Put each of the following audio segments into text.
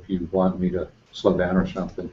if you want me to slow down or something.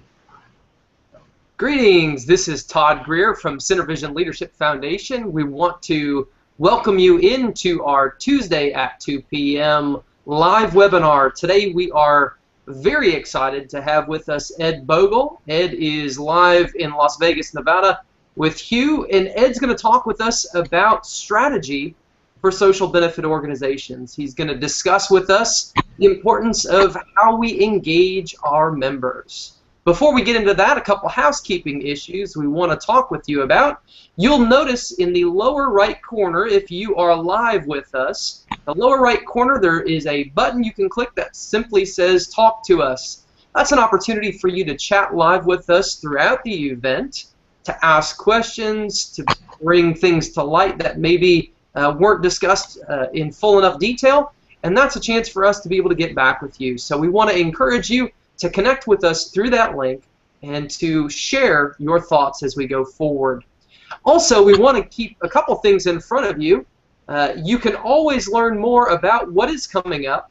Greetings, this is Todd Greer from SynerVision Leadership Foundation. We want to welcome you into our Tuesday at 2 p.m. live webinar. Today we are very excited to have with us Ed Bogle. Ed is live in Las Vegas, Nevada with Hugh, and Ed's going to talk with us about strategy for social benefit organizations. He's going to discuss with us the importance of how we engage our members. Before we get into that, a couple housekeeping issues we want to talk with you about. You'll notice in the lower right corner, if you are live with us, the lower right corner there is a button you can click that simply says Talk to Us. That's an opportunity for you to chat live with us throughout the event, to ask questions, to bring things to light that maybe weren't discussed in full enough detail, and that's a chance for us to be able to get back with you. So we want to encourage you to connect with us through that link and to share your thoughts as we go forward. Also, we want to keep a couple things in front of you. You can always learn more about what is coming up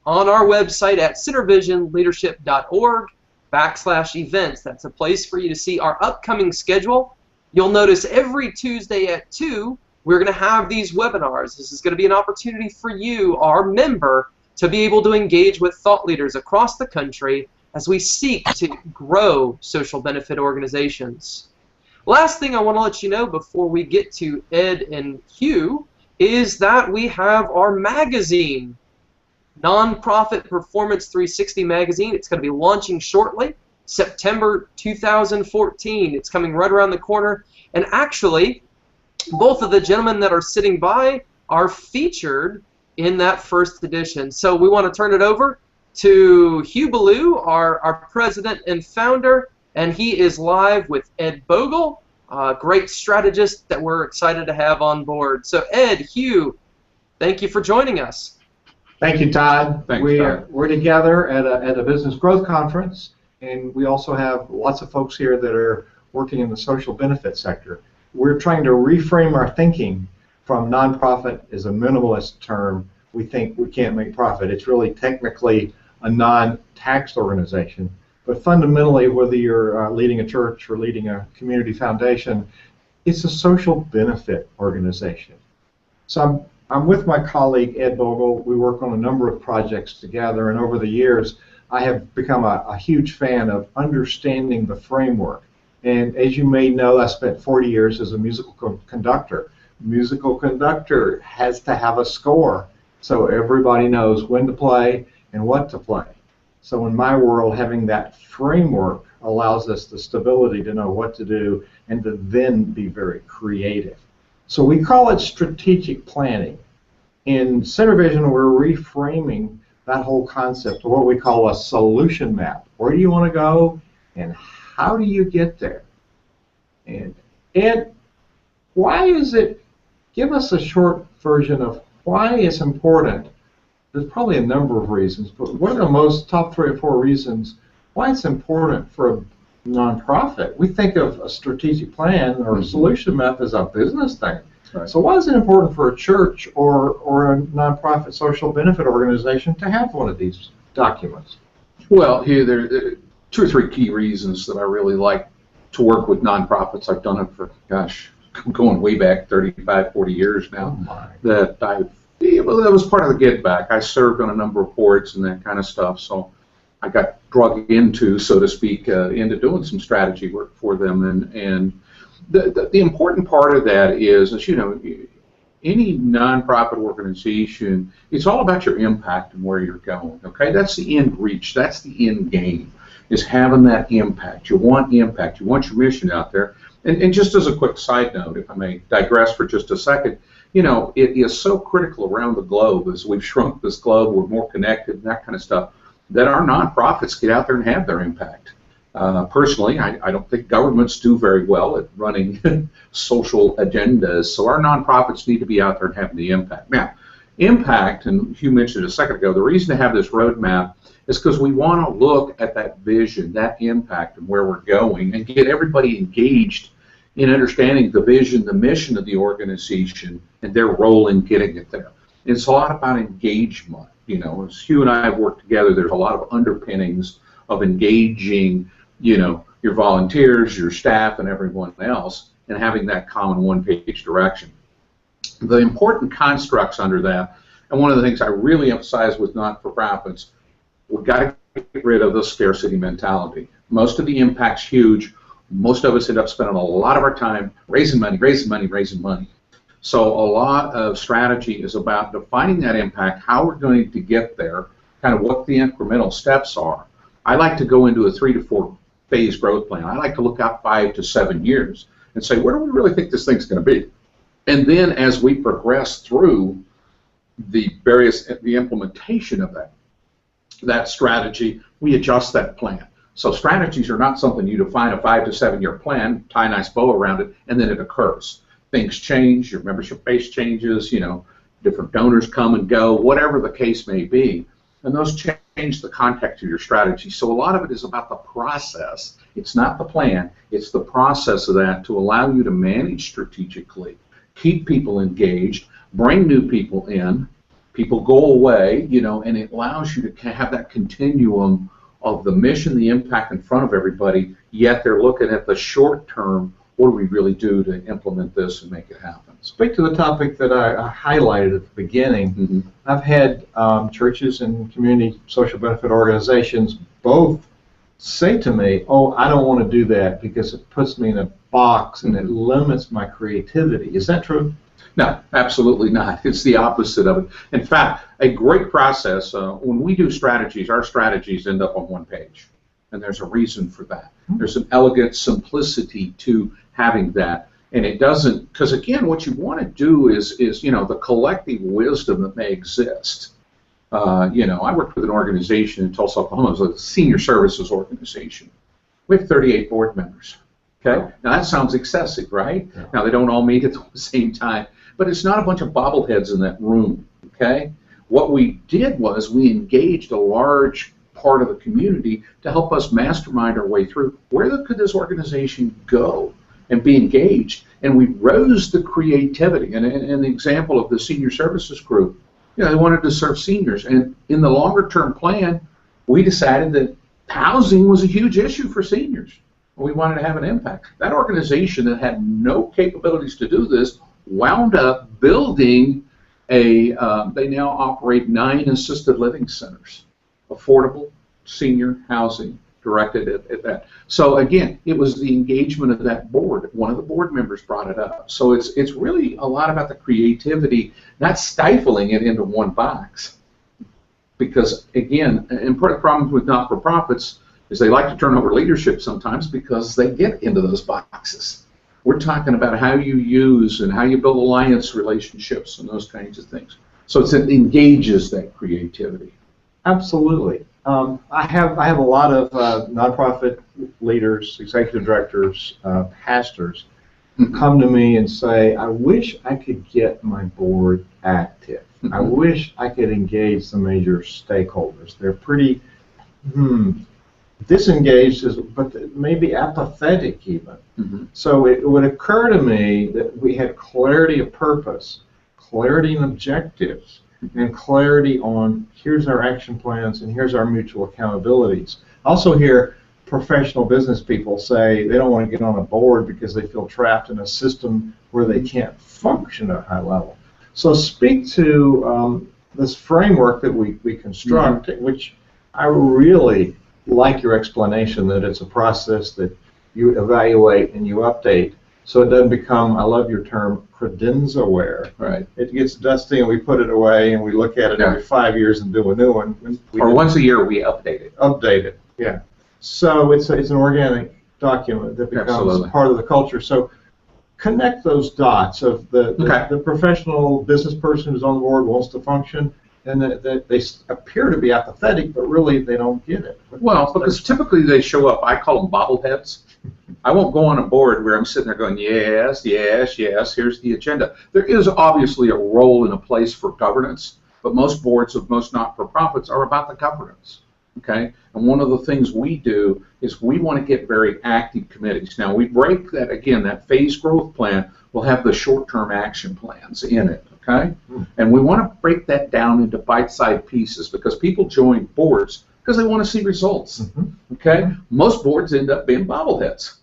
on our website at SynerVisionLeadership.org/events. That's a place for you to see our upcoming schedule. You'll notice every Tuesday at 2, we're going to have these webinars. This is going to be an opportunity for you, our member, to be able to engage with thought leaders across the country as we seek to grow social benefit organizations. Last thing I want to let you know before we get to Ed and Hugh is that we have our magazine, Nonprofit Performance 360 magazine. It's going to be launching shortly, September 2014. It's coming right around the corner, and actually both of the gentlemen that are sitting by are featured in that first edition. So we want to turn it over to Hugh Ballou, our president and founder, and he is live with Ed Bogle, a great strategist that we're excited to have on board. So Ed, Hugh, thank you for joining us. Thank you, Todd. Thanks, Todd. We're together at a business growth conference, and we also have lots of folks here that are working in the social benefit sector. We're trying to reframe our thinking from nonprofit is a minimalist term. We think we can't make profit. It's really technically a non-taxed organization. But fundamentally, whether you're leading a church or leading a community foundation, it's a social benefit organization. So I'm with my colleague, Ed Bogle. We work on a number of projects together, and over the years, I have become a huge fan of understanding the framework. And as you may know, I spent 40 years as a musical conductor. Musical conductor has to have a score so everybody knows when to play and what to play. So in my world, having that framework allows us the stability to know what to do and to then be very creative. So we call it strategic planning. In SynerVision, we're reframing that whole concept of what we call a solution map. Where do you want to go and how do you get there? And Ed, why is it, give us a short version of why it's important. There's probably a number of reasons, but what are the top 3 or 4 reasons why it's important for a nonprofit? We think of a strategic plan or a solution map as a business thing. Right. So why is it important for a church or a nonprofit social benefit organization to have one of these documents? Well, here there are 2 or 3 key reasons that I really like to work with nonprofits. I've done it for, gosh, going way back 35, 40 years now. That was part of the get back. I served on a number of boards and that kind of stuff, so I got dragged into, so to speak, into doing some strategy work for them. And the important part of that is, as you know, any nonprofit organization, it's all about your impact and where you're going. Okay, that's the end reach. That's the end game, is having that impact. You want impact. You want your mission out there. And just as a quick side note, if I may digress for just a second, you know, it is so critical around the globe as we've shrunk this globe, we're more connected and that kind of stuff, that our nonprofits get out there and have their impact. Personally, I don't think governments do very well at running social agendas, so our nonprofits need to be out there and having the impact. Now, impact, and Hugh mentioned it a second ago, the reason to have this roadmap is because we want to look at that vision, that impact, and where we're going, and get everybody engaged in understanding the vision, the mission of the organization, and their role in getting it there. It's a lot about engagement. You know, as Hugh and I have worked together, there's a lot of underpinnings of engaging, you know, your volunteers, your staff, and everyone else, and having that common one-page direction. The important constructs under that, and one of the things I really emphasize with not-for-profits, we've got to get rid of the scarcity mentality. Most of the impact's huge. Most of us end up spending a lot of our time raising money, raising money, raising money. So a lot of strategy is about defining that impact, how we're going to get there, kind of what the incremental steps are. I like to go into a 3 to 4 phase growth plan. I like to look out 5 to 7 years and say, where do we really think this thing's going to be? And then as we progress through the implementation of that strategy, we adjust that plan. So strategies are not something you define a 5 to 7 year plan, tie a nice bow around it, and then it occurs. Things change, your membership base changes, you know, different donors come and go, whatever the case may be, and those change the context of your strategy. So a lot of it is about the process. It's not the plan, it's the process of that to allow you to manage strategically, keep people engaged, bring new people in, people go away, you know, and it allows you to have that continuum of the mission, the impact in front of everybody, yet they're looking at the short term, what do we really do to implement this and make it happen? Speak to the topic that I highlighted at the beginning. Mm-hmm. I've had churches and community social benefit organizations both say to me, oh, I don't want to do that because it puts me in a box and it limits my creativity. Is that true? No, absolutely not. It's the opposite of it. In fact, a great process, when we do strategies, our strategies end up on one page. And there's a reason for that. There's an elegant simplicity to having that. And it doesn't, because again, what you want to do is you know, the collective wisdom that may exist. You know, I worked with an organization in Tulsa, Oklahoma. It was a senior services organization. We have 38 board members. Okay? Now that sounds excessive, right? Yeah. Now they don't all meet at the same time. But it's not a bunch of bobbleheads in that room, okay? What we did was we engaged a large part of the community to help us mastermind our way through where could this organization go and be engaged. And we rose the creativity. And the example of the senior services group, you know, they wanted to serve seniors. And in the longer term plan, we decided that housing was a huge issue for seniors. We wanted to have an impact. That organization that had no capabilities to do this wound up building they now operate 9 assisted living centers, affordable senior housing directed at that. So again, it was the engagement of that board. One of the board members brought it up. So it's really a lot about the creativity, not stifling it into one box. Because again, and part of the problem with not-for-profits is they like to turn over leadership sometimes because they get into those boxes. We're talking about how you use and how you build alliance relationships and those kinds of things. So it engages that creativity. Absolutely. I have a lot of nonprofit leaders, executive directors, pastors come to me and say, I wish I could get my board active. I wish I could engage the major stakeholders. They're pretty disengaged, but maybe apathetic even. So it would occur to me that we had clarity of purpose, clarity in objectives, and clarity on here's our action plans and here's our mutual accountabilities. I also hear professional business people say they don't want to get on a board because they feel trapped in a system where they can't function at a high level. So speak to this framework that we construct, which I really like your explanation that it's a process that you evaluate and you update, so it doesn't become, I love your term, credenza-ware. Right. It gets dusty and we put it away and we look at it every 5 years and do a new one. Or once a year we update it. Update it, yeah. So it's an organic document that becomes part of the culture. So connect those dots of the professional business person who's on the board wants to function, and that they appear to be apathetic, but really they don't get it. Well, because typically they show up, I call them bobbleheads. I won't go on a board where I'm sitting there going, yes, yes, yes, here's the agenda. There is obviously a role and a place for governance, but most boards of most not-for-profits are about the governance. Okay? And one of the things we do is we want to get very active committees. Now, we break that, again, that phase growth plan will have the short-term action plans in it. okay? And we want to break that down into bite-sized pieces because people join boards because they want to see results, okay? Most boards end up being bobbleheads,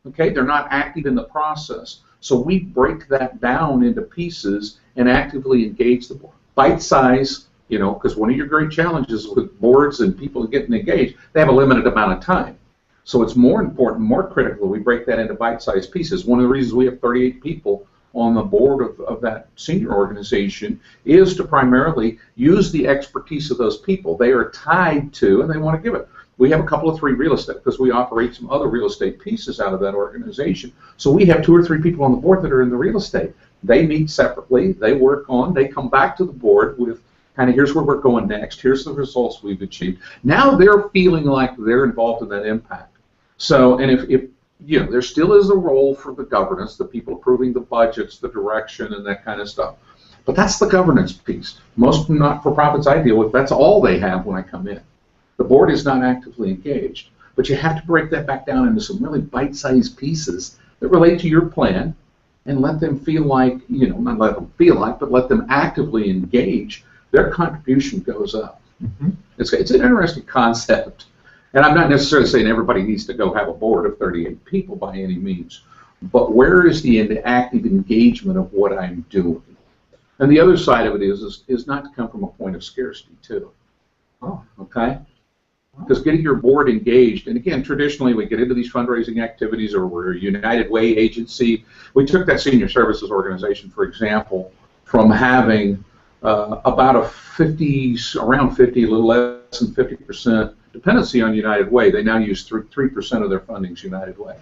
okay? They're not active in the process. So we break that down into pieces and actively engage the board. Bite-size, you know, because one of your great challenges with boards and people getting engaged, they have a limited amount of time. So it's more important, more critical that we break that into bite-sized pieces. One of the reasons we have 38 people on the board of that senior organization is to primarily use the expertise of those people. They are tied to, and they want to give it. We have a couple of 3 real estate because we operate some other real estate pieces out of that organization. So we have 2 or 3 people on the board that are in the real estate. They meet separately. They work on. They come back to the board with kind of here's where we're going next. Here's the results we've achieved. Now they're feeling like they're involved in that impact. So, and if you know, there still is a role for the governance, the people approving the budgets, the direction, and that kind of stuff. But that's the governance piece. Most not-for-profits I deal with, that's all they have when I come in. The board is not actively engaged. But you have to break that back down into some really bite-sized pieces that relate to your plan and let them feel like, you know, not let them feel like, but let them actively engage. Their contribution goes up. It's an interesting concept. And I'm not necessarily saying everybody needs to go have a board of 38 people by any means, but where is the active engagement of what I'm doing? And the other side of it is not to come from a point of scarcity too. Okay? Because getting your board engaged, and again, traditionally we get into these fundraising activities or we're a United Way agency. We took that senior services organization, for example, from having about a 50, around 50, a little less than 50% dependency on United Way. They now use 3% of their funding's United Way.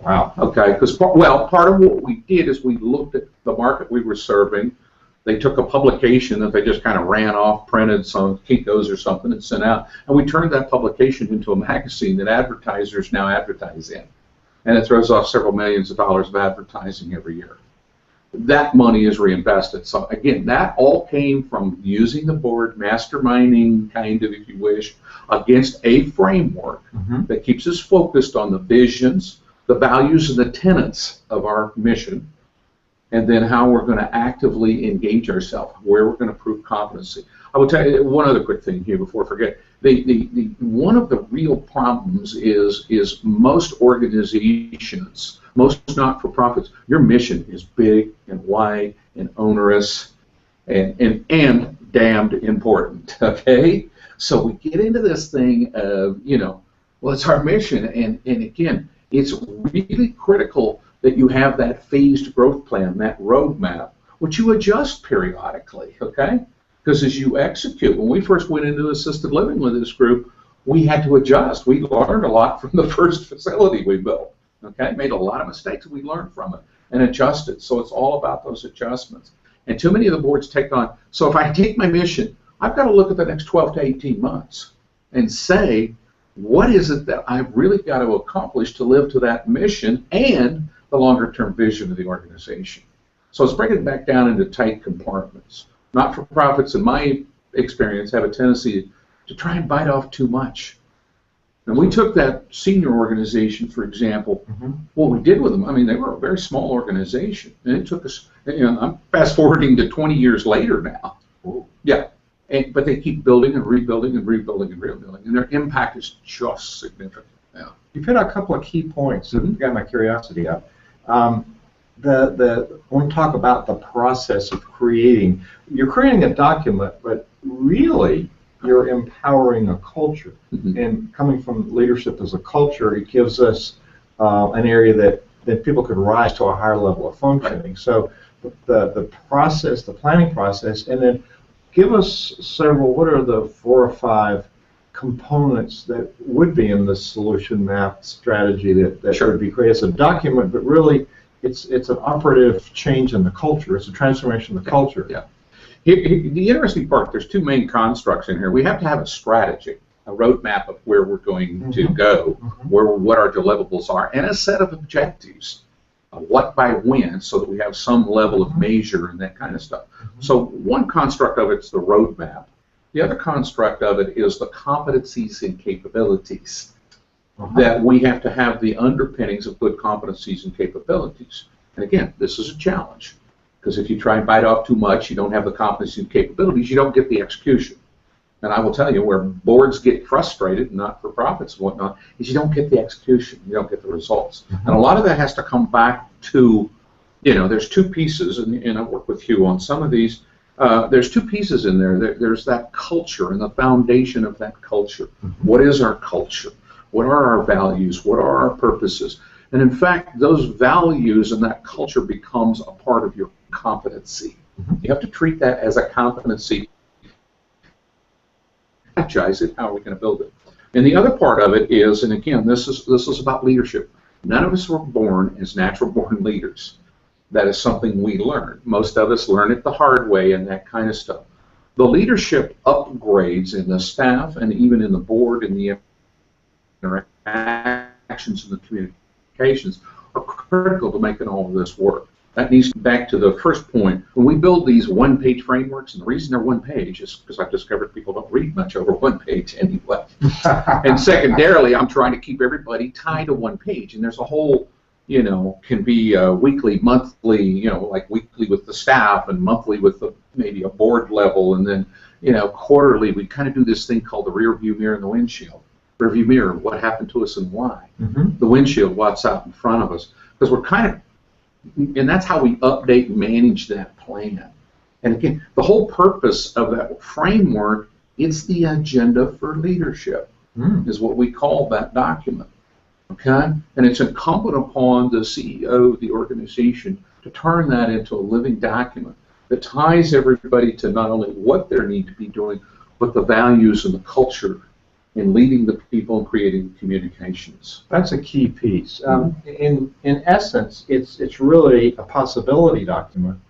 Wow. Okay. Because part of what we did is we looked at the market we were serving. They took a publication that they just kind of ran off, printed some Kinko's or something, and sent out, and we turned that publication into a magazine that advertisers now advertise in, and it throws off several millions of dollars of advertising every year. That money is reinvested. So again, that all came from using the board, masterminding, kind of, if you wish, against a framework that keeps us focused on the visions, the values, and the tenets of our mission, and then how we're going to actively engage ourselves, where we're going to prove competency. I will tell you one other quick thing here before I forget. One of the real problems is most organizations, most not-for-profits, your mission is big and wide and onerous and damned important, okay? So we get into this thing of, you know, well, it's our mission, and again, it's really critical that you have that phased growth plan, that roadmap, which you adjust periodically, okay? Because as you execute, when we first went into assisted living with this group, we had to adjust. We learned a lot from the first facility we built, okay? Made a lot of mistakes, and we learned from it and adjusted. So it's all about those adjustments. And too many of the boards take on, so if I take my mission, I've got to look at the next 12 to 18 months and say, what is it that I've really got to accomplish to live to that mission and the longer-term vision of the organization? So it's breaking it back down into tight compartments. Not-for-profits, in my experience, have a tendency to try and bite off too much. And we took that senior organization, for example, what we did with them, I mean, they were a very small organization, and it took us, you know, I'm fast-forwarding to 20 years later now. Yeah. But they keep building and rebuilding and rebuilding and rebuilding, and their impact is just significant. Yeah. You've hit a couple of key points that got my curiosity up. I want to talk about the process of creating. You're creating a document, but really you're empowering a culture. And coming from leadership as a culture, it gives us an area that people could rise to a higher level of functioning. So the process, the planning process, and then give us several, what are the 4 or 5 components that would be in the solution map strategy that would be created as a document, but really it's an operative change in the culture. It's a transformation of the culture. Yeah. The interesting part, there's 2 main constructs in here. We have to have a strategy, a roadmap of where we're going to go, what our deliverables are, and a set of objectives. What by when, so that we have some level of measure and that kind of stuff. So one construct of it's the roadmap. The other construct of it is the competencies and capabilities. That we have to have the underpinnings of good competencies and capabilities. And again, this is a challenge. Because if you try and bite off too much, you don't have the competency and capabilities, you don't get the execution. And I will tell you, where boards get frustrated, not-for-profits and whatnot, is you don't get the execution, you don't get the results. And a lot of that has to come back to, there's two pieces, and I work with Hugh on some of these. There's two pieces in there. There's that culture and the foundation of that culture. What is our culture? What are our values? What are our purposes? And in fact, those values and that culture becomes a part of your competency. You have to treat that as a competency. Strategize it. How are we going to build it? And the other part of it is, and again, this is about leadership. None of us were born as natural-born leaders. That is something we learn. Most of us learn it the hard way and that kind of stuff. The leadership upgrades in the staff and even in the board and the interactions and the communications are critical to making all of this work. That needs back to the first point. When we build these one-page frameworks, and the reason they're one page is because I've discovered people don't read much over one page anyway. And secondarily, I'm trying to keep everybody tied to one page. And there's a whole, can be weekly, monthly, like weekly with the staff and monthly with maybe a board level. And then, quarterly, we kind of do this thing called the rear view mirror and the windshield. Rear view mirror, what happened to us and why. The windshield, what's out in front of us. Because we're kind of, and that's how we update and manage that plan. And again, the whole purpose of that framework, it's the agenda for leadership, is what we call that document. Okay? And it's incumbent upon the CEO of the organization to turn that into a living document that ties everybody to not only what they need to be doing, but the values and the culture in leading the people and creating communications. That's a key piece. In essence, it's really a possibility document.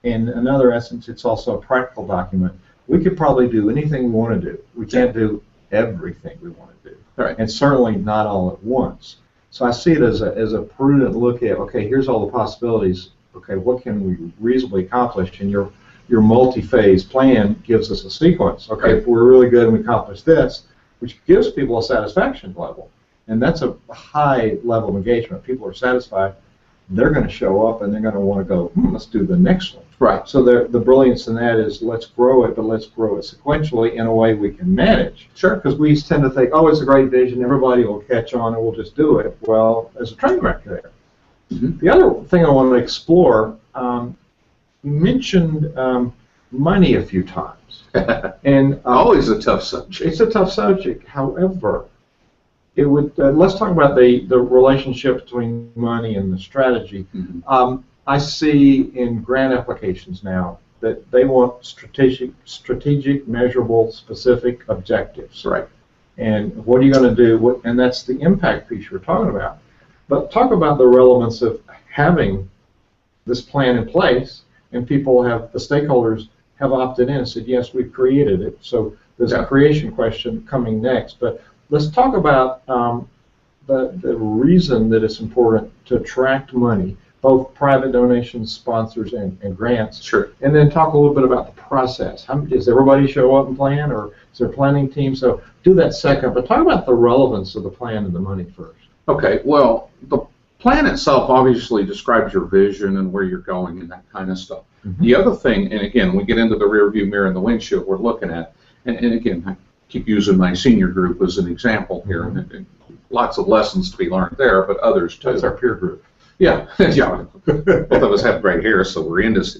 In another essence, it's also a practical document. We could probably do anything we want to do. We can't do everything we want to do, right. And certainly not all at once. So I see it as a prudent look at, okay, here's all the possibilities. Okay, what can we reasonably accomplish? And your multi-phase plan gives us a sequence. Okay, if we're really good and we accomplish this, which gives people a satisfaction level. And that's a high level of engagement. People are satisfied. They're going to show up and they're going to want to go, let's do the next one. Right. So the brilliance in that is let's grow it, but let's grow it sequentially in a way we can manage. Sure. Because we tend to think, oh, it's a great vision, everybody will catch on and we'll just do it. Well, there's a train wreck there. The other thing I want to explore, you mentioned money a few times. And always a tough subject. It's a tough subject. However, it would. Let's talk about the relationship between money and the strategy. I see in grant applications now that they want strategic, measurable, specific objectives. Right. And what are you going to do? And that's the impact piece you're talking about. But talk about the relevance of having this plan in place, and the stakeholders have opted in and said, yes, we've created it. So there's a creation question coming next. But let's talk about the reason that it's important to attract money, both private donations, sponsors, and grants. Sure. And then talk a little bit about the process. Does everybody show up and plan, or is there a planning team? So do that second, but talk about the relevance of the plan and the money first. Okay, well, the plan itself obviously describes your vision and where you're going and that kind of stuff. The other thing, and again, we get into the rear view mirror and the windshield we're looking at, and again, I keep using my senior group as an example here, and lots of lessons to be learned there, but others too. That's our peer group. Yeah, yeah. Both of us have gray hair, so we're in this,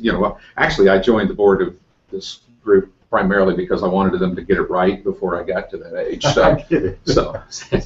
actually I joined the board of this group primarily because I wanted them to get it right before I got to that age. So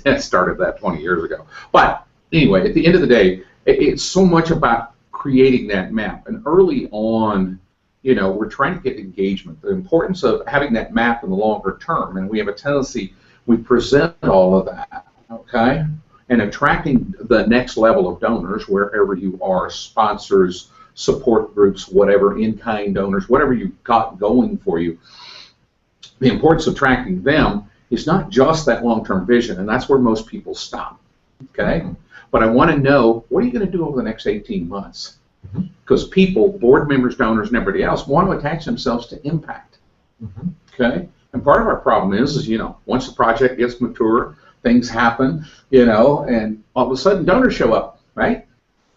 I started that 20 years ago. But anyway, at the end of the day, it's so much about creating that map. And early on, we're trying to get engagement. The importance of having that map in the longer term, and we have a tendency, we present all of that, okay? And attracting the next level of donors, wherever you are, sponsors, support groups, whatever, in-kind donors, whatever you've got going for you. The importance of tracking them is not just that long-term vision, and that's where most people stop, okay? But I want to know, what are you going to do over the next 18 months? Because people, board members, donors, and everybody else want to attach themselves to impact, okay? And part of our problem is once the project gets mature, things happen, and all of a sudden donors show up, right?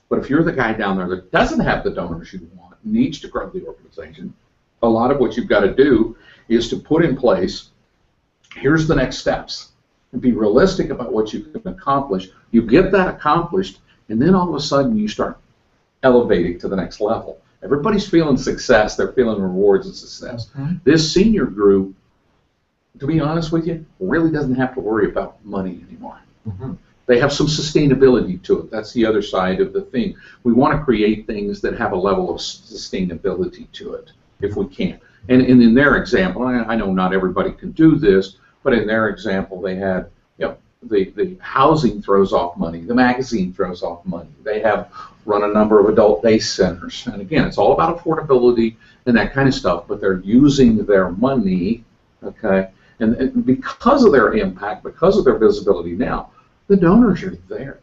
But if you're the guy down there that doesn't have the donors you want, needs to grow the organization, a lot of what you've got to do is to put in place, here's the next steps, and be realistic about what you can accomplish. You get that accomplished, and then all of a sudden you start elevating to the next level. Everybody's feeling success. They're feeling rewards and success. This senior group, to be honest with you, really doesn't have to worry about money anymore. They have some sustainability to it. That's the other side of the thing. We want to create things that have a level of sustainability to it, if we can. And in their example, I know not everybody can do this, but in their example, they had, the housing throws off money, the magazine throws off money. They have run a number of adult day centers. And again, it's all about affordability and that kind of stuff, but they're using their money, okay? And because of their impact, because of their visibility now, the donors are there.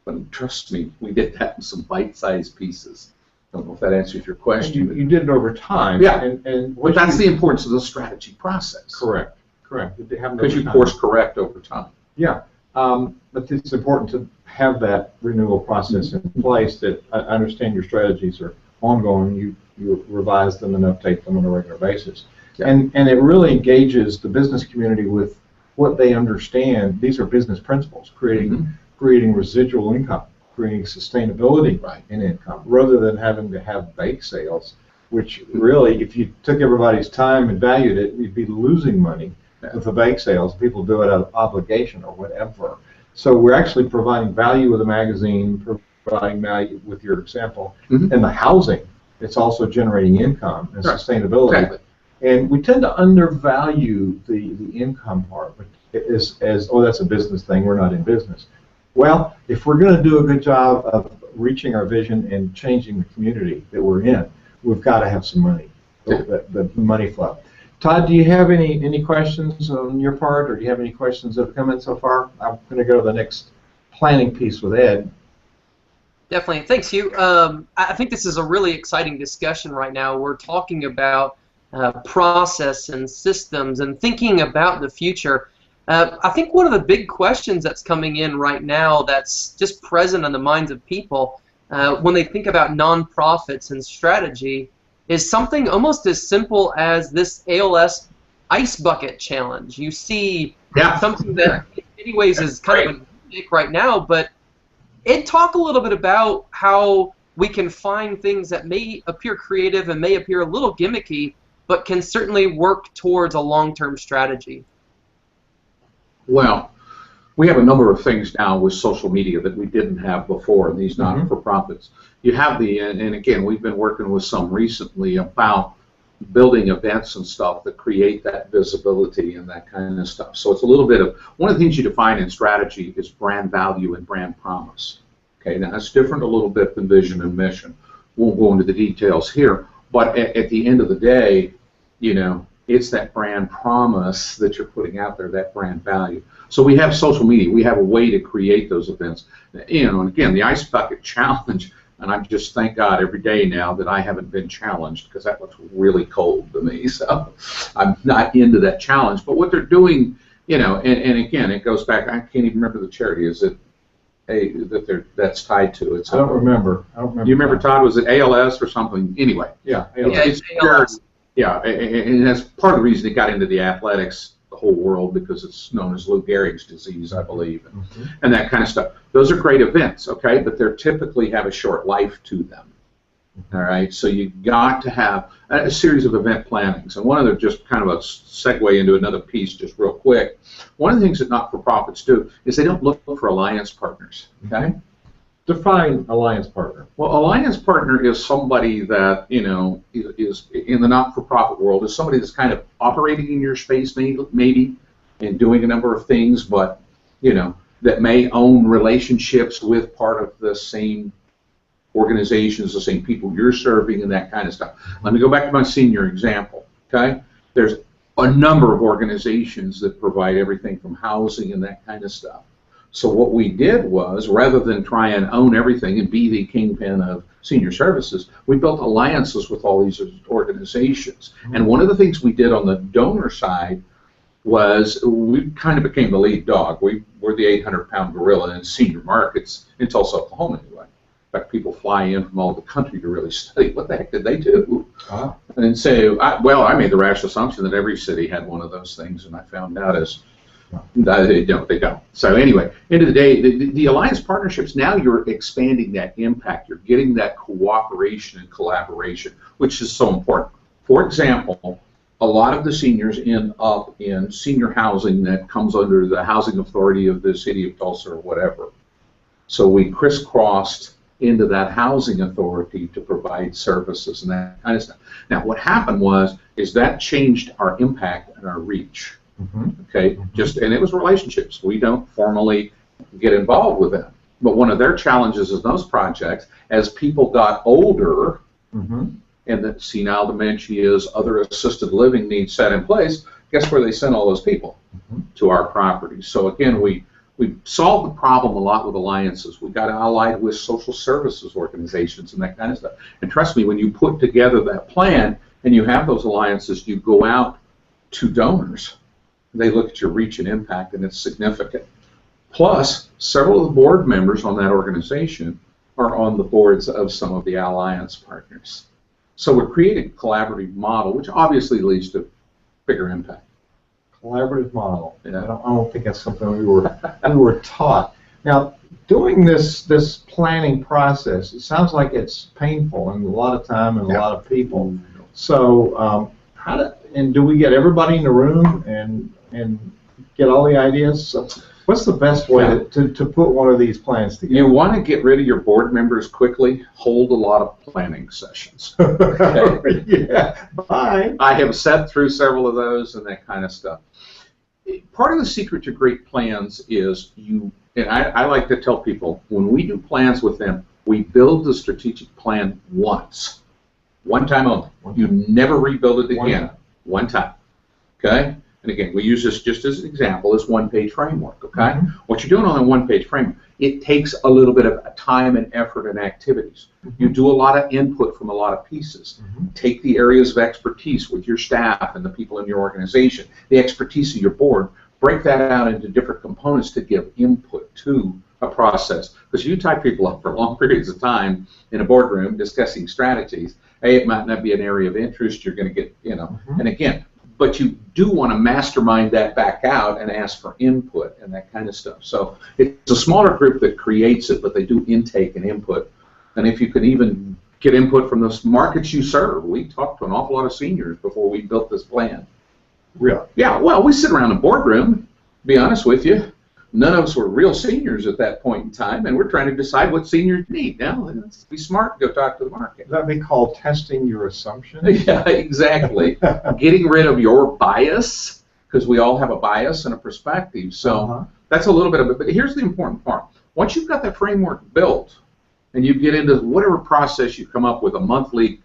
But trust me, we did that in some bite-sized pieces. I don't know if that answers your question. You did it over time. Yeah, but that's the importance of the strategy process. Correct. Because you course correct over time. Yeah, but it's important to have that renewal process in place. That I understand your strategies are ongoing. You revise them and update them on a regular basis. Yeah. And it really engages the business community with what they understand. These are business principles, creating residual income, creating sustainability in income, rather than having to have bake sales, which really, if you took everybody's time and valued it, you'd be losing money with the bake sales. People do it out of obligation or whatever. So we're actually providing value with the magazine, providing value with your example, and the housing. It's also generating income and sustainability. Exactly. And we tend to undervalue the income part, but as that's a business thing, we're not in business. Well, if we're going to do a good job of reaching our vision and changing the community that we're in, we've got to have some money, the money flow. Todd, do you have any questions on your part, or do you have any questions that have come in so far? I'm going to go to the next planning piece with Ed. Definitely. Thanks, Hugh. I think this is a really exciting discussion right now. We're talking about process and systems and thinking about the future. I think one of the big questions that's coming in right now that's just present in the minds of people when they think about nonprofits and strategy is something almost as simple as this ALS ice bucket challenge. You see something that in many ways is kind of a gimmick right now, but talk a little bit about how we can find things that may appear creative and may appear a little gimmicky, but can certainly work towards a long-term strategy. Well, we have a number of things now with social media that we didn't have before in these not-for-profits. You have and again, we've been working with some recently about building events and stuff that create that visibility and that kind of stuff. So it's a little bit of, one of the things you define in strategy is brand value and brand promise. Okay, now that's different a little bit than vision and mission. Won't go into the details here, but at the end of the day, it's that brand promise that you're putting out there, that brand value. So we have social media. We have a way to create those events. And again, the Ice Bucket Challenge, and I just thank God every day now that I haven't been challenged, because that looks really cold to me. So I'm not into that challenge. But what they're doing, and again, it goes back, I can't even remember the charity. Is it that's tied to it? I don't remember. Do you remember, Todd? Was it ALS or something? Anyway. Yeah, it's ALS. Yeah, and that's part of the reason it got into the athletics, the whole world, because it's known as Lou Gehrig's disease, I believe, and that kind of stuff. Those are great events, okay, but they typically have a short life to them. All right, so you got to have a series of event plannings, and one of the, just kind of a segue into another piece, just real quick. One of the things that not-for-profits do is they don't look for alliance partners. Okay. Define alliance partner. Well, alliance partner is somebody that, is in the not-for-profit world, is somebody that's kind of operating in your space maybe and doing a number of things, but, that may own relationships with part of the same organizations, the same people you're serving, and that kind of stuff. Let me go back to my senior example, okay? There's a number of organizations that provide everything from housing and that kind of stuff. So what we did was, rather than try and own everything and be the kingpin of senior services, we built alliances with all these organizations. And one of the things we did on the donor side was we kind of became the lead dog. We're the 800-pound gorilla in senior markets in Tulsa, Oklahoma, anyway. fact, people fly in from all over the country to really study what the heck did they do. Ah. And then say, well, I made the rash assumption that every city had one of those things, and I found out they don't. So anyway, end of the day, the alliance partnerships, now you're expanding that impact. You're getting that cooperation and collaboration, which is so important. For example, a lot of the seniors end up in senior housing that comes under the housing authority of the city of Tulsa or whatever. So we crisscrossed into that housing authority to provide services and that kind of stuff. Now, what happened is that changed our impact and our reach. Okay, and it was relationships. We don't formally get involved with them, but one of their challenges in those projects, as people got older, and that senile dementias, other assisted living needs set in place, guess where they sent all those people? To our properties. So again, we solved the problem a lot with alliances. We got allied with social services organizations and that kind of stuff. And trust me, when you put together that plan and you have those alliances, you go out to donors. They look at your reach and impact, and it's significant. Plus, several of the board members on that organization are on the boards of some of the alliance partners. So we're creating a collaborative model, which obviously leads to bigger impact. Collaborative model. Yeah. I don't think that's something we were taught. Now, doing this planning process, it sounds like it's painful and a lot of time and a lot of people. So, do we get everybody in the room and get all the ideas? So what's the best way to put one of these plans together? You want to get rid of your board members quickly. Hold a lot of planning sessions. Okay? Yeah. Bye. I have sat through several of those and that kind of stuff. Part of the secret to great plans is and I like to tell people, when we do plans with them, we build the strategic plan once. One time only. You never rebuild it again. One time. Okay? And again, we use this just as an example, as one-page framework, okay? What you're doing on a one-page framework, it takes a little bit of time and effort and activities. You do a lot of input from a lot of pieces. Take the areas of expertise with your staff and the people in your organization, the expertise of your board, break that out into different components to give input to a process. Because you tie people up for long periods of time in a boardroom discussing strategies, it might not be an area of interest, you're going to get, and again, but you do want to mastermind that back out and ask for input and that kind of stuff. So it's a smaller group that creates it, but they do intake and input. And if you can even get input from the markets you serve, we talked to an awful lot of seniors before we built this plan. Really? Yeah, well, we sit around a boardroom, to be honest with you. None of us were real seniors at that point in time, and we're trying to decide what seniors need. Now, let's be smart and go talk to the market. That be called testing your assumptions? Yeah, exactly. Getting rid of your bias, because we all have a bias and a perspective. So that's a little bit of it. But here's the important part. Once you've got that framework built, and you get into whatever process you come up with, a monthly,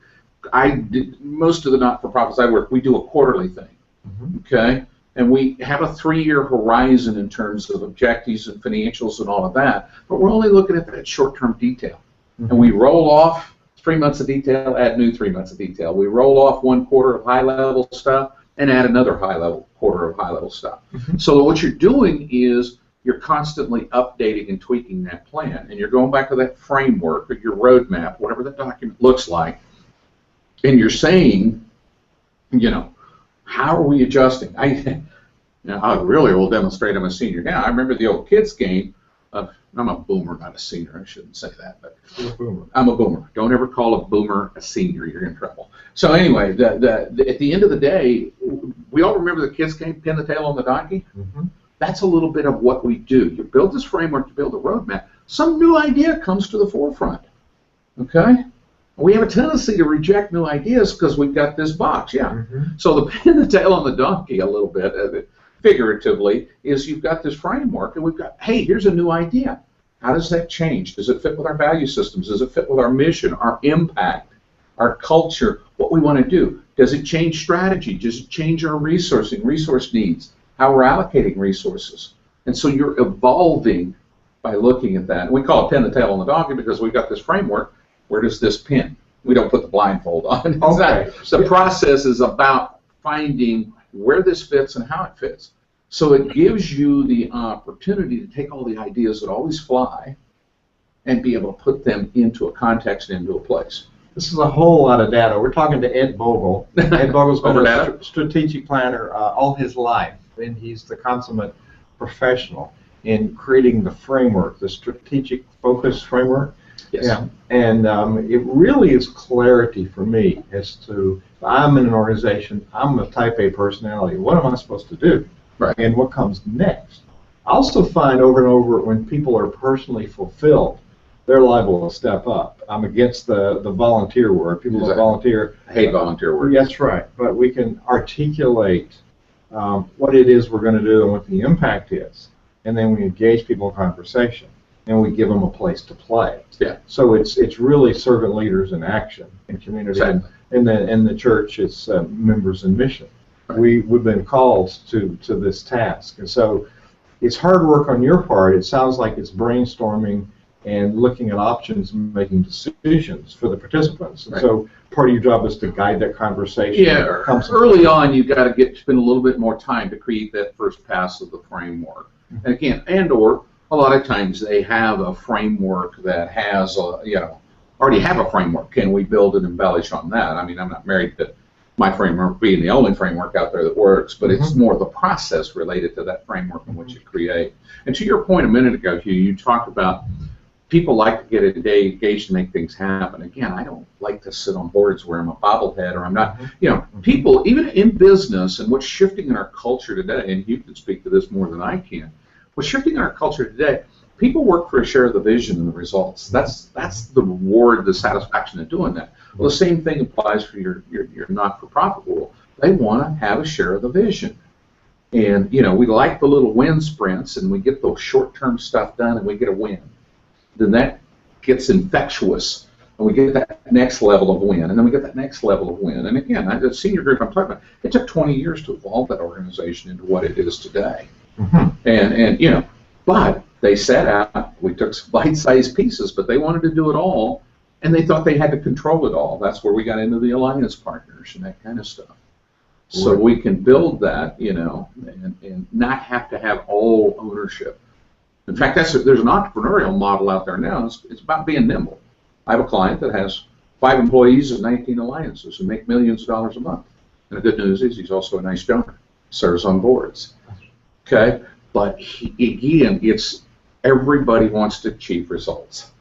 most of the not-for-profits I work, we do a quarterly thing. Okay? And we have a 3-year horizon in terms of objectives and financials and all of that, but we're only looking at that short-term detail. And we roll off 3 months of detail, add new 3 months of detail. We roll off 1 quarter of high-level stuff and add another quarter of high-level stuff. So what you're doing is you're constantly updating and tweaking that plan, and you're going back to that framework or your roadmap, whatever the document looks like, and you're saying, how are we adjusting? I really will demonstrate I'm a senior. Now, I remember the old kids game. I'm a boomer, not a senior. I shouldn't say that, but you're a boomer. I'm a boomer. Don't ever call a boomer a senior. You're in trouble. So anyway, at the end of the day, we all remember the kids game, pin the tail on the donkey. That's a little bit of what we do. You build this framework to build a roadmap. Some new idea comes to the forefront. Okay? We have a tendency to reject new ideas because we've got this box, So the pin the tail on the donkey a little bit, figuratively, is you've got this framework and we've got, hey, here's a new idea. How does that change? Does it fit with our value systems? Does it fit with our mission, our impact, our culture, what we want to do? Does it change strategy? Does it change our resourcing, resource needs, how we're allocating resources? And so you're evolving by looking at that. And we call it pin the tail on the donkey because we've got this framework. Where does this pin? We don't put the blindfold on. The process is about finding where this fits and how it fits. So it gives you the opportunity to take all the ideas that always fly and be able to put them into a context and into a place. This is a whole lot of data. We're talking to Ed Bogle. Ed Bogle's been Over a strategic planner all his life, and he's the consummate professional in creating the framework, the strategic focus framework. Yes. Yeah. And it really is clarity for me as to, if I'm in an organization, I'm a type A personality, what am I supposed to do? Right. And what comes next? I also find over and over when people are personally fulfilled, they're liable to step up. I'm against the volunteer word. People don't volunteer. I hate volunteer work. That's right. But we can articulate what it is we're going to do and what the impact is. And then we engage people in conversation. And we give them a place to play. Yeah. So it's really servant leaders in action in community. Exactly. And the church, it's members in mission. Right. We've been called to this task. And so it's hard work on your part. It sounds like it's brainstorming and looking at options and making decisions for the participants. And so part of your job is to guide that conversation. Yeah, early on you've got to spend a little bit more time to create that first pass of the framework. Mm-hmm. And again, or a lot of times they have a framework that has, already have a framework. Can we build and embellish on that? I mean, I'm not married to my framework being the only framework out there that works, but it's more the process related to that framework in which you create. And to your point a minute ago, Hugh, you talked about people like to get engaged to make things happen. Again, I don't like to sit on boards where I'm a bobblehead or I'm not, people, even in business and what's shifting in our culture today, and you can speak to this more than I can, what's shifting in our culture today, people work for a share of the vision and the results. That's the reward, the satisfaction of doing that. Well, the same thing applies for your not-for-profit world. They want to have a share of the vision. And, we like the little win sprints, and we get those short-term stuff done, and we get a win. Then that gets infectious, and we get that next level of win, and then we get that next level of win. And again, the senior group I'm talking about, it took 20 years to evolve that organization into what it is today. And but they set out, we took some bite-sized pieces, but they wanted to do it all, and they thought they had to control it all. That's where we got into the alliance partners and that kind of stuff. So we can build that, and not have to have all ownership. In fact, there's an entrepreneurial model out there now. It's about being nimble. I have a client that has 5 employees and 19 alliances and make millions of dollars a month. And the good news is he's also a nice donor, serves on boards. Okay, but again, it's everybody wants to achieve results.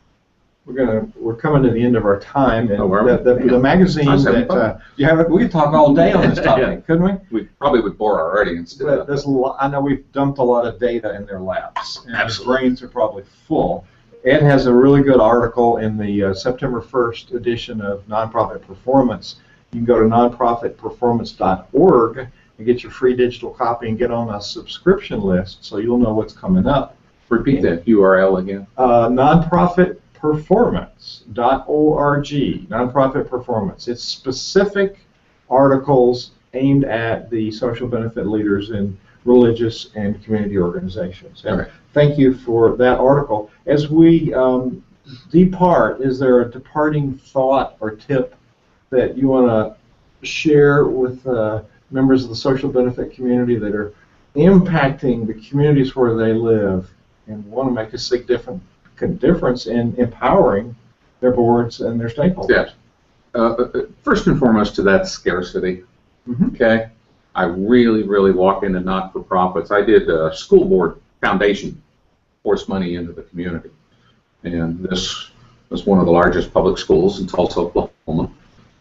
We're coming to the end of our time, and the magazine that we could talk all day on this topic, couldn't we? We probably would bore our audience. There's a lot, I know we've dumped a lot of data in their laps, and their brains are probably full. Ed has a really good article in the September 1st edition of Nonprofit Performance. You can go to nonprofitperformance.org and get your free digital copy and get on a subscription list so you'll know what's coming up. Repeat that URL again. Nonprofitperformance.org. Nonprofit Performance. It's specific articles aimed at the social benefit leaders in religious and community organizations. And thank you for that article. As we depart, is there a departing thought or tip that you want to share with members of the social benefit community that are impacting the communities where they live and want to make a significant difference in empowering their boards and their stakeholders? Yes. First and foremost, to that scarcity. Okay? I really walk into not-for-profits. I did a school board foundation, force money into the community. And this was one of the largest public schools in Tulsa, Oklahoma,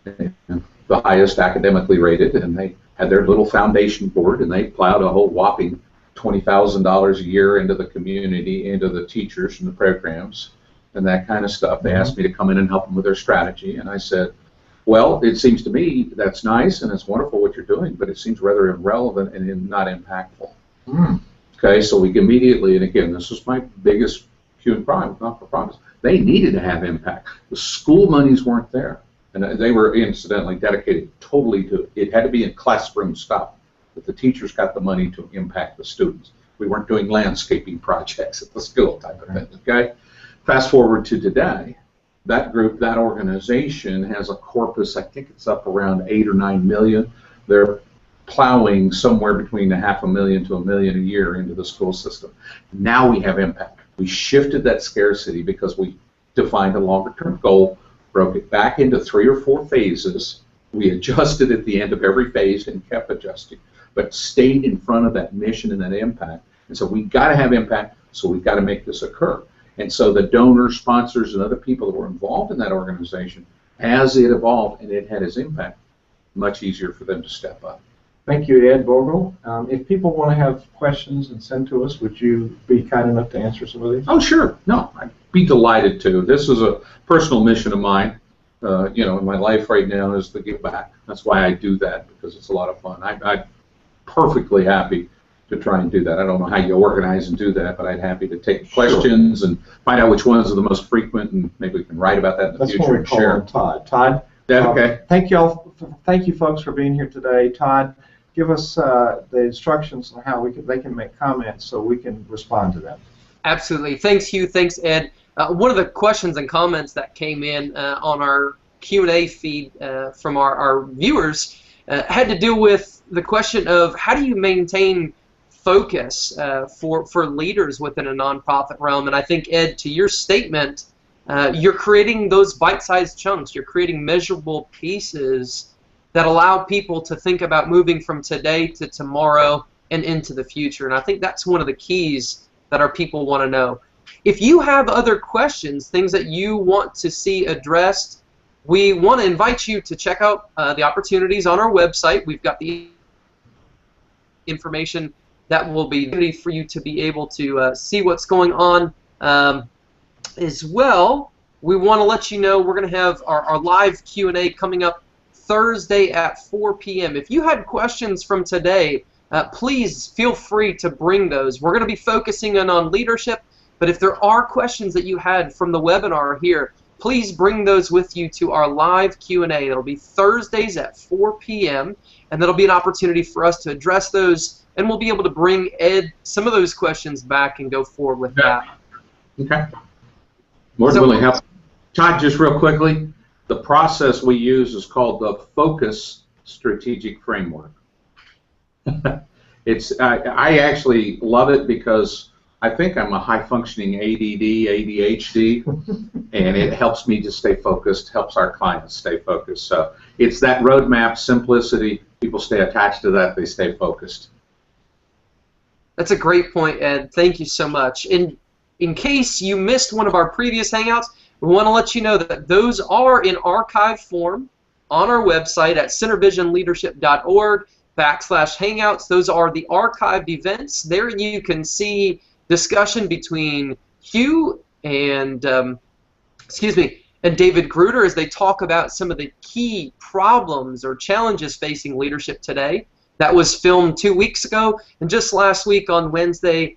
and the highest academically rated, and they had their little foundation board, and they plowed a whole whopping $20,000 a year into the community, into the teachers and the programs and that kind of stuff. They asked me to come in and help them with their strategy, and I said, well, it seems to me that's nice and it's wonderful what you're doing, but it seems rather irrelevant and not impactful. Okay, so we immediately, and again, this was my biggest human problem, not-for-profits, they needed to have impact. The school monies weren't there, and they were incidentally dedicated totally to, it had to be in classroom stuff. That the teachers got the money to impact the students. We weren't doing landscaping projects at the school type of thing, okay? Fast forward to today, that group, that organization has a corpus, I think it's up around 8 or 9 million. They're plowing somewhere between $500,000 to $1 million a year into the school system. Now we have impact. We shifted that scarcity because we defined a longer-term goal, broke it back into 3 or 4 phases. We adjusted at the end of every phase and kept adjusting, but stayed in front of that mission and that impact. And so we've got to have impact, so we've got to make this occur. And so the donors, sponsors, and other people that were involved in that organization, as it evolved and it had its impact, much easier for them to step up. Thank you, Ed Bogle. If people want to have questions and send to us, would you be kind enough to answer some of these? Oh, sure. No, I'd be delighted to. This is a personal mission of mine. You know, in my life right now is to give back. That's why I do that, because it's a lot of fun. I'm perfectly happy to try and do that. I don't know how you organize and do that, but I'm happy to take questions and find out which ones are the most frequent, and maybe we can write about that in the future. That's what we call him, Todd. Todd? Yeah, okay. Thank you folks for being here today. Todd, give us the instructions on how they can make comments so we can respond to them. Absolutely. Thanks, Hugh. Thanks, Ed. One of the questions and comments that came in on our Q&A feed from our viewers had to do with the question of how do you maintain focus for leaders within a nonprofit realm. And I think, Ed, to your statement, you're creating those bite-sized chunks. You're creating measurable pieces that allow people to think about moving from today to tomorrow and into the future. And I think that's one of the keys that our people want to know. If you have other questions, things that you want to see addressed, we want to invite you to check out the opportunities on our website. We've got the information that will be ready for you to be able to see what's going on. As well, we want to let you know we're going to have our live Q&A coming up Thursday at 4 p.m. If you had questions from today, please feel free to bring those. We're going to be focusing on leadership, but if there are questions that you had from the webinar here, please bring those with you to our live Q&A. It'll be Thursdays at 4 p.m., and that'll be an opportunity for us to address those, and we'll be able to bring Ed some of those questions back and go forward with that. Okay. More than willing to help. Todd, just real quickly, the process we use is called the Focus Strategic Framework. I actually love it because I think I'm a high-functioning ADD, ADHD, and it helps me to stay focused, helps our clients stay focused. So it's that roadmap, simplicity, people stay attached to that, they stay focused. That's a great point, Ed. Thank you so much. In case you missed one of our previous Hangouts, we want to let you know that those are in archive form on our website at SynerVisionLeadership.org/Hangouts. Those are the archived events. There you can see discussion between Hugh and David Gruder as they talk about some of the key problems or challenges facing leadership today. That was filmed 2 weeks ago, and just last week on Wednesday,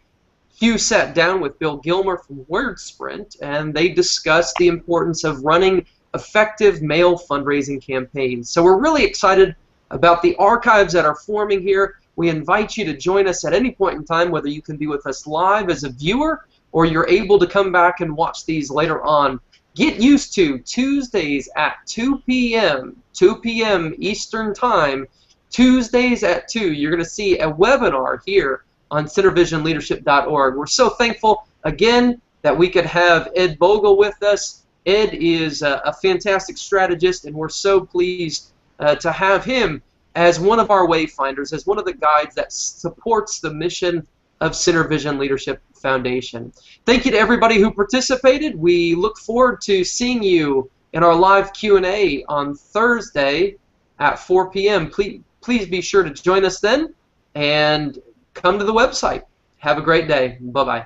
Hugh sat down with Bill Gilmer from WordSprint, and they discussed the importance of running effective mail fundraising campaigns. So we're really excited about the archives that are forming here. We invite you to join us at any point in time, whether you can be with us live as a viewer or you're able to come back and watch these later on. Get used to Tuesdays at 2 p.m. Eastern Time. Tuesdays at 2, you're going to see a webinar here on SynerVisionLeadership.org. We're so thankful, again, that we could have Ed Bogle with us. Ed is a fantastic strategist, and we're so pleased to have him as one of our wayfinders, as one of the guides that supports the mission of SynerVision Leadership Foundation. Thank you to everybody who participated. We look forward to seeing you in our live Q&A on Thursday at 4 p.m. Please be sure to join us then, and come to the website. Have a great day. Bye-bye.